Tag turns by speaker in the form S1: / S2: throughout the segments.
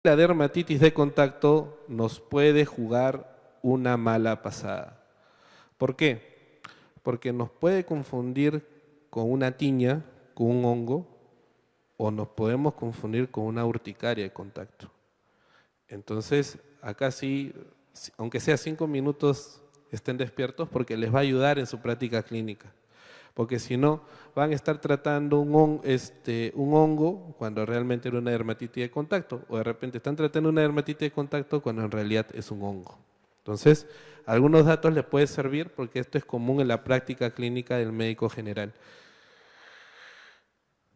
S1: La dermatitis de contacto nos puede jugar una mala pasada. ¿Por qué? Porque nos puede confundir con una tiña, con un hongo, o nos podemos confundir con una urticaria de contacto. Entonces, acá sí, aunque sea 5 minutos, estén despiertos porque les va a ayudar en su práctica clínica. Porque si no, van a estar tratando un hongo cuando realmente era una dermatitis de contacto, o de repente están tratando una dermatitis de contacto cuando en realidad es un hongo. Entonces, algunos datos les puede servir porque esto es común en la práctica clínica del médico general.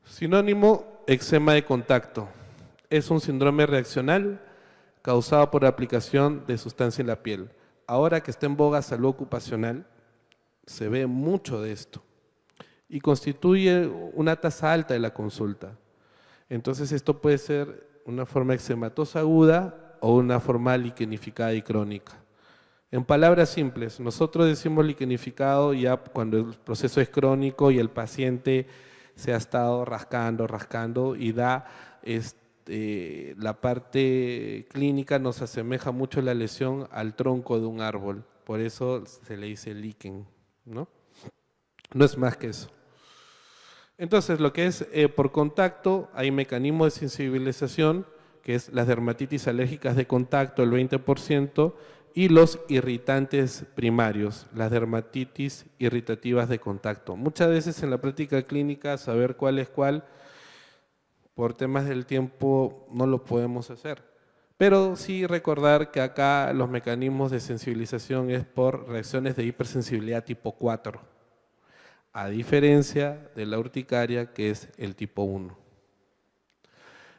S1: Sinónimo, eczema de contacto. Es un síndrome reaccional causado por aplicación de sustancia en la piel. Ahora que está en boga salud ocupacional, se ve mucho de esto y constituye una tasa alta de la consulta. Entonces esto puede ser una forma eczematosa aguda o una forma liquenificada y crónica. En palabras simples, nosotros decimos liquenificado ya cuando el proceso es crónico y el paciente se ha estado rascando y da la parte clínica nos asemeja mucho la lesión al tronco de un árbol, por eso se le dice líquen, ¿no? No es más que eso. Entonces, lo que es por contacto, hay mecanismos de sensibilización, que es las dermatitis alérgicas de contacto, el 20%, y los irritantes primarios, las dermatitis irritativas de contacto. Muchas veces en la práctica clínica, saber cuál es cuál, por temas del tiempo no lo podemos hacer. Pero sí recordar que acá los mecanismos de sensibilización es por reacciones de hipersensibilidad tipo 4, a diferencia de la urticaria que es el tipo 1.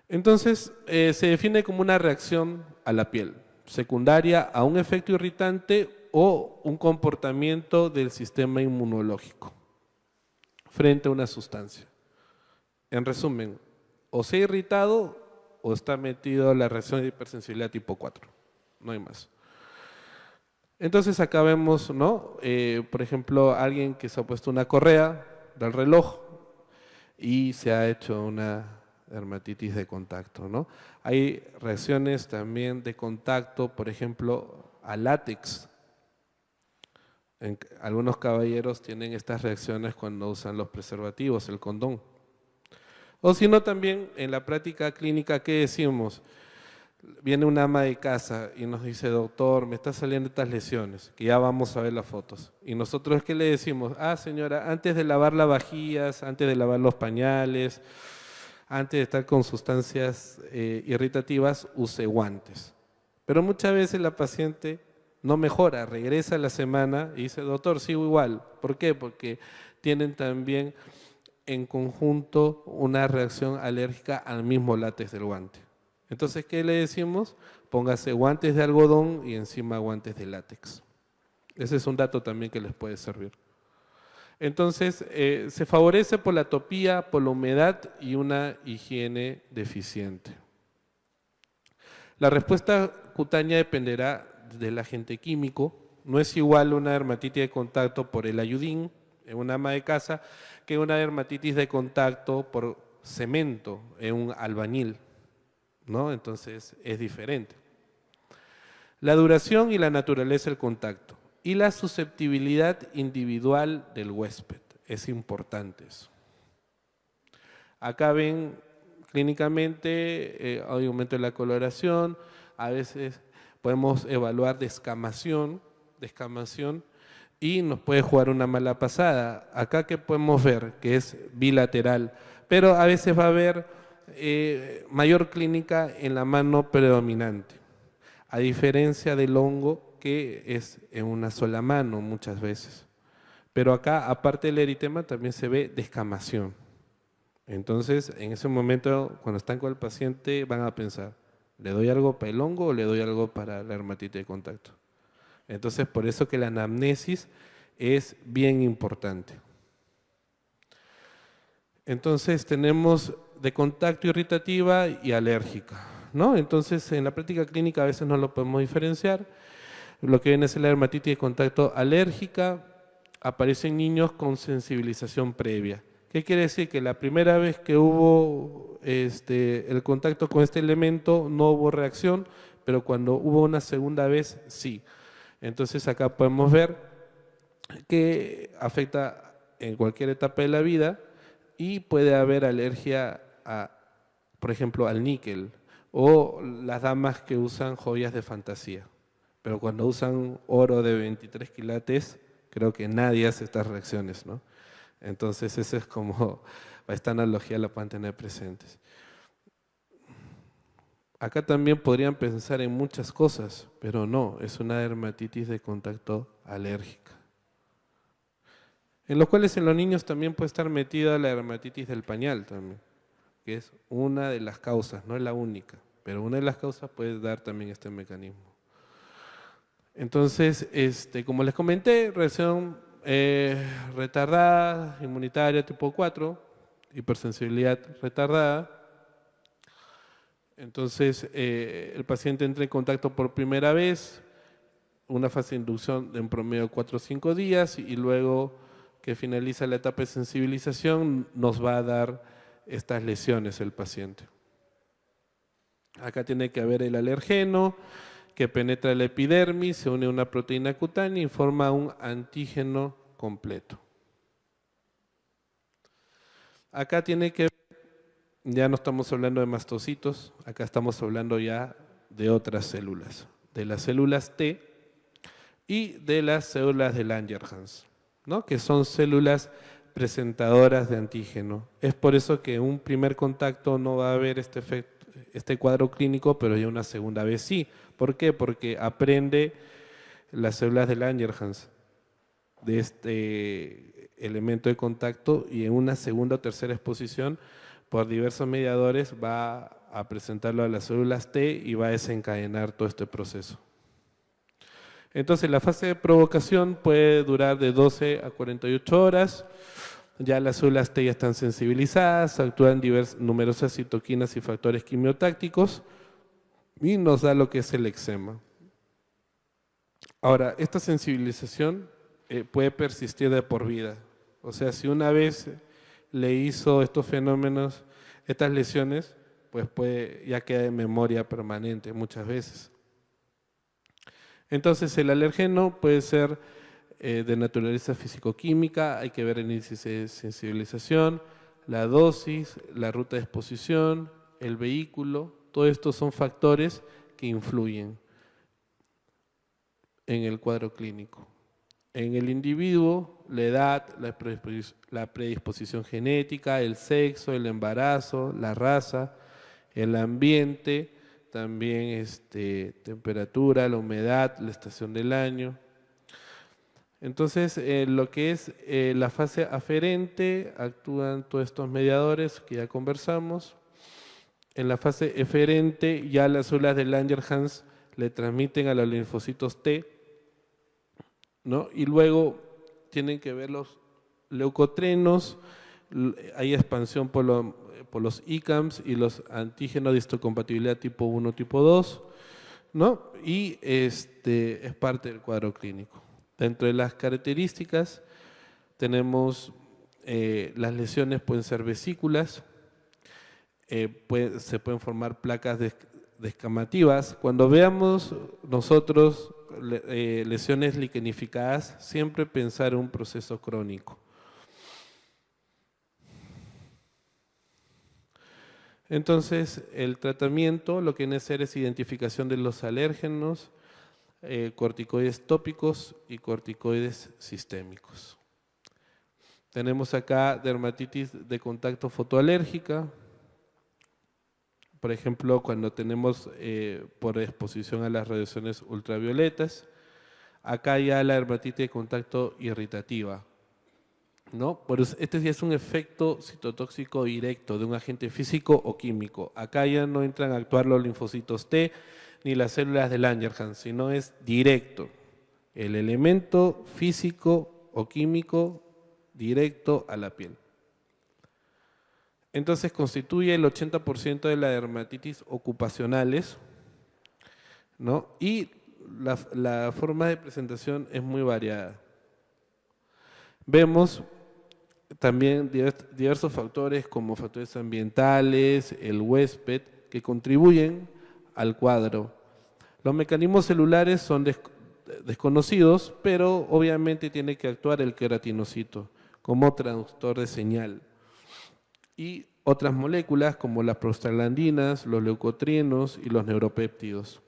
S1: Entonces, se define como una reacción a la piel, secundaria a un efecto irritante o un comportamiento del sistema inmunológico frente a una sustancia. En resumen, o se ha irritado o está metido la reacción de hipersensibilidad tipo 4, no hay más. Entonces acá vemos, ¿no? Por ejemplo, alguien que se ha puesto una correa del reloj y se ha hecho una dermatitis de contacto, ¿no? Hay reacciones también de contacto, por ejemplo, a látex. Algunos caballeros tienen estas reacciones cuando usan los preservativos, el condón. O si no, también en la práctica clínica, ¿qué decimos? Viene una ama de casa y nos dice, doctor, me están saliendo estas lesiones, que ya vamos a ver las fotos. Y nosotros, ¿qué le decimos? Ah, señora, antes de lavar las vajillas, antes de lavar los pañales, antes de estar con sustancias irritativas, use guantes. Pero muchas veces la paciente no mejora, regresa a la semana y dice, doctor, sigo igual. ¿Por qué? Porque tienen también en conjunto una reacción alérgica al mismo látex del guante. Entonces, ¿qué le decimos? Póngase guantes de algodón y encima guantes de látex. Ese es un dato también que les puede servir. Entonces, se favorece por la atopía, por la humedad y una higiene deficiente. La respuesta cutánea dependerá del agente químico. No es igual una dermatitis de contacto por el ayudín en una ama de casa que una dermatitis de contacto por cemento en un albañil, ¿no? Entonces es diferente. La duración y la naturaleza del contacto y la susceptibilidad individual del huésped, es importante eso. Acá ven clínicamente hay aumento de la coloración, a veces podemos evaluar descamación y nos puede jugar una mala pasada. Acá que podemos ver que es bilateral, pero a veces va a haber mayor clínica en la mano predominante, a diferencia del hongo que es en una sola mano muchas veces. Pero acá, aparte del eritema, también se ve descamación. Entonces, en ese momento, cuando están con el paciente, van a pensar, ¿le doy algo para el hongo o le doy algo para la dermatitis de contacto? Entonces, por eso que la anamnesis es bien importante. Entonces, tenemos de contacto irritativa y alérgica, ¿no? Entonces, en la práctica clínica a veces no lo podemos diferenciar. Lo que viene a ser la dermatitis de contacto alérgica aparece en niños con sensibilización previa, ¿Qué quiere decir? Que la primera vez que hubo el contacto con este elemento no hubo reacción, pero cuando hubo una segunda vez, sí. Entonces acá podemos ver que afecta en cualquier etapa de la vida y puede haber alergia a, por ejemplo, al níquel o las damas que usan joyas de fantasía. Pero cuando usan oro de 23 quilates, creo que nadie hace estas reacciones, ¿no? Entonces, eso es como, esta analogía la pueden tener presentes. Acá también podrían pensar en muchas cosas, pero no, es una dermatitis de contacto alérgica. En los cuales en los niños también puede estar metida la dermatitis del pañal también, que es una de las causas, no es la única, pero una de las causas puede dar también este mecanismo. Entonces, como les comenté, reacción retardada, inmunitaria tipo 4, hipersensibilidad retardada. Entonces, el paciente entra en contacto por primera vez, una fase de inducción de en promedio 4 o 5 días y luego que finaliza la etapa de sensibilización nos va a dar estas lesiones el paciente. Acá tiene que haber el alergeno que penetra la epidermis, se une a una proteína cutánea y forma un antígeno completo. Acá tiene que ver, ya no estamos hablando de mastocitos, acá estamos hablando ya de otras células, de las células T y de las células de Langerhans, ¿no? Que son células presentadoras de antígeno. Es por eso que en un primer contacto no va a haber este efecto, este cuadro clínico, pero ya una segunda vez sí. ¿Por qué? Porque aprende las células de Langerhans de este elemento de contacto y en una segunda o tercera exposición por diversos mediadores va a presentarlo a las células T y va a desencadenar todo este proceso. Entonces la fase de provocación puede durar de 12 a 48 horas, ya las células T ya están sensibilizadas, actúan numerosas citoquinas y factores quimiotácticos y nos da lo que es el eczema. Ahora, esta sensibilización puede persistir de por vida. O sea, si una vez le hizo estos fenómenos, estas lesiones, pues ya queda en memoria permanente muchas veces. Entonces, el alergeno puede ser de naturaleza físico-química, hay que ver el índice de sensibilización, la dosis, la ruta de exposición, el vehículo, todos estos son factores que influyen en el cuadro clínico. En el individuo, la edad, la predisposición genética, el sexo, el embarazo, la raza, el ambiente, también temperatura, la humedad, la estación del año. Entonces, lo que es la fase aferente, actúan todos estos mediadores que ya conversamos. En la fase eferente, ya las células de Langerhans le transmiten a los linfocitos T, ¿no? Y luego tienen que ver los leucotrenos, hay expansión por los ICAMs y los antígenos de histocompatibilidad tipo 1, tipo 2, ¿no? Y es parte del cuadro clínico. Dentro de las características tenemos las lesiones pueden ser vesículas, se pueden formar placas descamativas. Cuando veamos nosotros lesiones liquenificadas, siempre pensar en un proceso crónico. Entonces, el tratamiento lo que viene a hacer es identificación de los alérgenos, corticoides tópicos y corticoides sistémicos. Tenemos acá dermatitis de contacto fotoalérgica, por ejemplo, cuando tenemos por exposición a las radiaciones ultravioletas. Acá ya la dermatitis de contacto irritativa, ¿no? Por eso, este ya es un efecto citotóxico directo de un agente físico o químico. Acá ya no entran a actuar los linfocitos T ni las células de Langerhans, sino es directo. El elemento físico o químico directo a la piel. Entonces constituye el 80% de la dermatitis ocupacionales, ¿no? Y la forma de presentación es muy variada. Vemos también diversos factores como factores ambientales, el huésped, que contribuyen al cuadro. Los mecanismos celulares son desconocidos, pero obviamente tiene que actuar el queratinocito como traductor de señal. Y otras moléculas como las prostaglandinas, los leucotrienos y los neuropéptidos.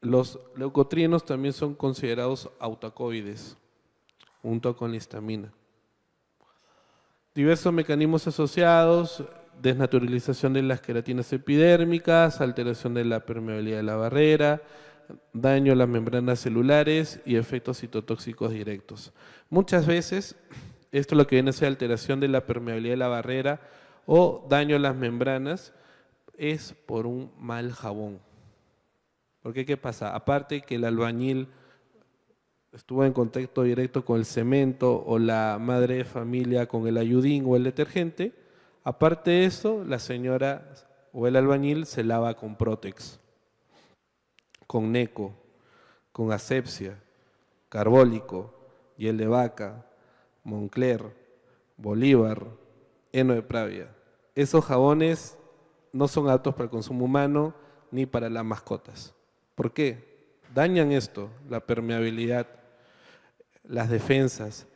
S1: Los leucotrienos también son considerados autocoides, junto con la histamina. Diversos mecanismos asociados: desnaturalización de las queratinas epidérmicas, alteración de la permeabilidad de la barrera, daño a las membranas celulares y efectos citotóxicos directos. Muchas veces, esto es lo que viene a ser alteración de la permeabilidad de la barrera o daño a las membranas, es por un mal jabón. Porque ¿qué pasa? Aparte que el albañil estuvo en contacto directo con el cemento o la madre de familia con el ayudín o el detergente, aparte de eso, la señora o el albañil se lava con Protex, con Neco, con asepsia, carbólico, hiel de vaca, Moncler, Bolívar, heno de Pravia. Esos jabones no son aptos para el consumo humano ni para las mascotas. ¿Por qué? Dañan esto, la permeabilidad, las defensas,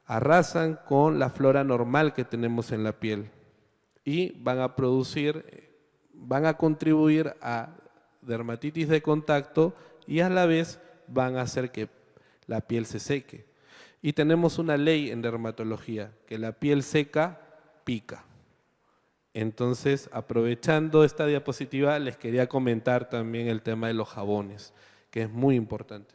S1: arrasan con la flora normal que tenemos en la piel y van a contribuir a dermatitis de contacto y a la vez van a hacer que la piel se seque. Y tenemos una ley en dermatología, que la piel seca pica. Entonces, aprovechando esta diapositiva, les quería comentar también el tema de los jabones, que es muy importante.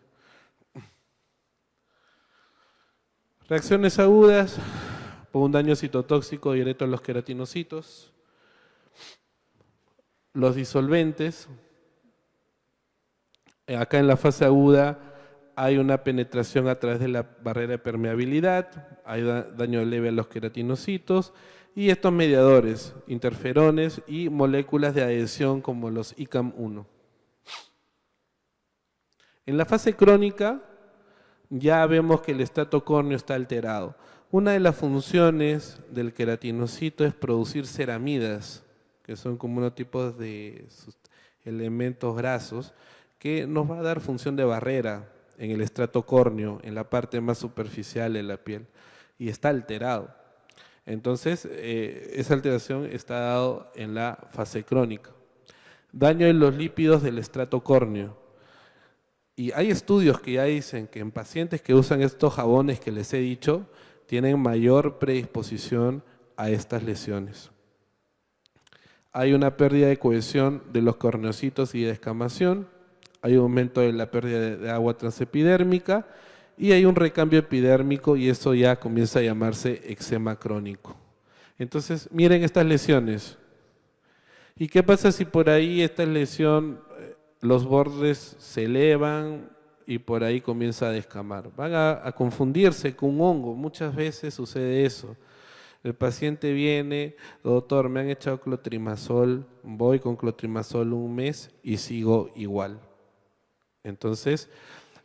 S1: Reacciones agudas por un daño citotóxico directo a los queratinocitos. Los disolventes. Acá en la fase aguda hay una penetración a través de la barrera de permeabilidad, hay daño leve a los queratinocitos y estos mediadores, interferones y moléculas de adhesión como los ICAM1. En la fase crónica ya vemos que el estrato córneo está alterado. Una de las funciones del queratinocito es producir ceramidas, que son como unos tipos de elementos grasos, que nos va a dar función de barrera en el estrato córneo, en la parte más superficial de la piel, y está alterado. Entonces, esa alteración está dado en la fase crónica. Daño en los lípidos del estrato córneo. Y hay estudios que ya dicen que en pacientes que usan estos jabones que les he dicho, tienen mayor predisposición a estas lesiones. Hay una pérdida de cohesión de los corneocitos y de descamación, hay un aumento de la pérdida de agua transepidérmica y hay un recambio epidérmico y eso ya comienza a llamarse eczema crónico. Entonces, miren estas lesiones. ¿Y qué pasa si por ahí esta lesión, los bordes se elevan y por ahí comienza a descamar? Van a confundirse con un hongo, muchas veces sucede eso. El paciente viene, doctor, me han echado clotrimazol, voy con clotrimazol un mes y sigo igual. Entonces,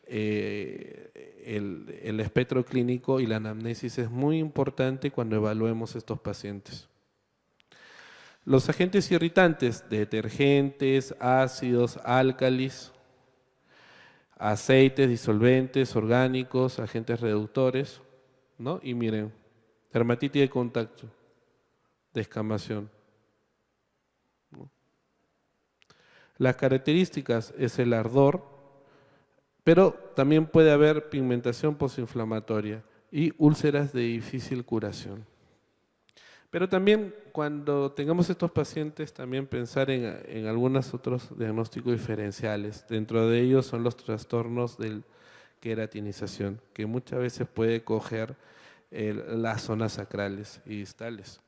S1: el espectro clínico y la anamnesis es muy importante cuando evaluemos estos pacientes. Los agentes irritantes, detergentes, ácidos, álcalis, aceites, disolventes, orgánicos, agentes reductores, ¿no? Y miren, dermatitis de contacto, descamación, ¿no? Las características es el ardor, pero también puede haber pigmentación postinflamatoria y úlceras de difícil curación. Pero también cuando tengamos estos pacientes, también pensar en algunos otros diagnósticos diferenciales. Dentro de ellos son los trastornos de queratinización, que muchas veces puede coger las zonas sacrales y distales.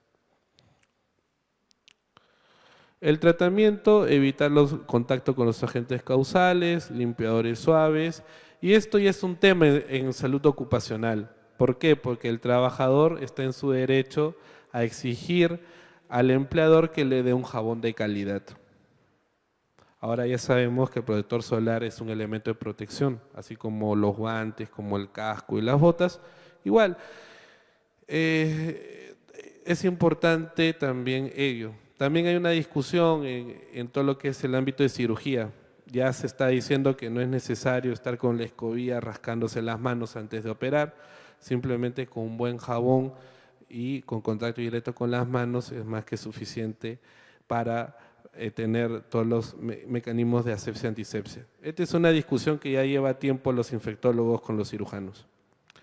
S1: El tratamiento, evitar los contactos con los agentes causales, limpiadores suaves, y esto ya es un tema en salud ocupacional. ¿Por qué? Porque el trabajador está en su derecho a exigir al empleador que le dé un jabón de calidad. Ahora ya sabemos que el protector solar es un elemento de protección, así como los guantes, como el casco y las botas. Igual, Es importante también ello. También hay una discusión en todo lo que es el ámbito de cirugía. Ya se está diciendo que no es necesario estar con la escobilla rascándose las manos antes de operar, simplemente con un buen jabón y con contacto directo con las manos es más que suficiente para tener todos los mecanismos de asepsia antisepsia. Esta es una discusión que ya lleva tiempo los infectólogos con los cirujanos.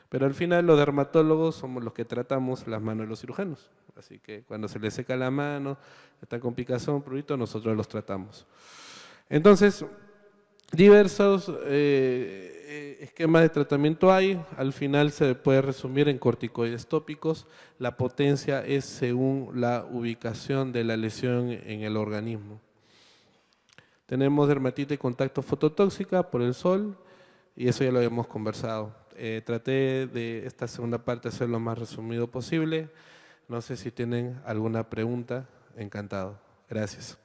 S1: Pero al final los dermatólogos somos los que tratamos las manos de los cirujanos. Así que cuando se les seca la mano, está con picazón, prurito, nosotros los tratamos. Entonces, diversos esquemas de tratamiento hay. Al final se puede resumir en corticoides tópicos. La potencia es según la ubicación de la lesión en el organismo. Tenemos dermatitis de contacto fototóxica por el sol y eso ya lo habíamos conversado. Traté de esta segunda parte hacer lo más resumido posible. No sé si tienen alguna pregunta. Encantado. Gracias.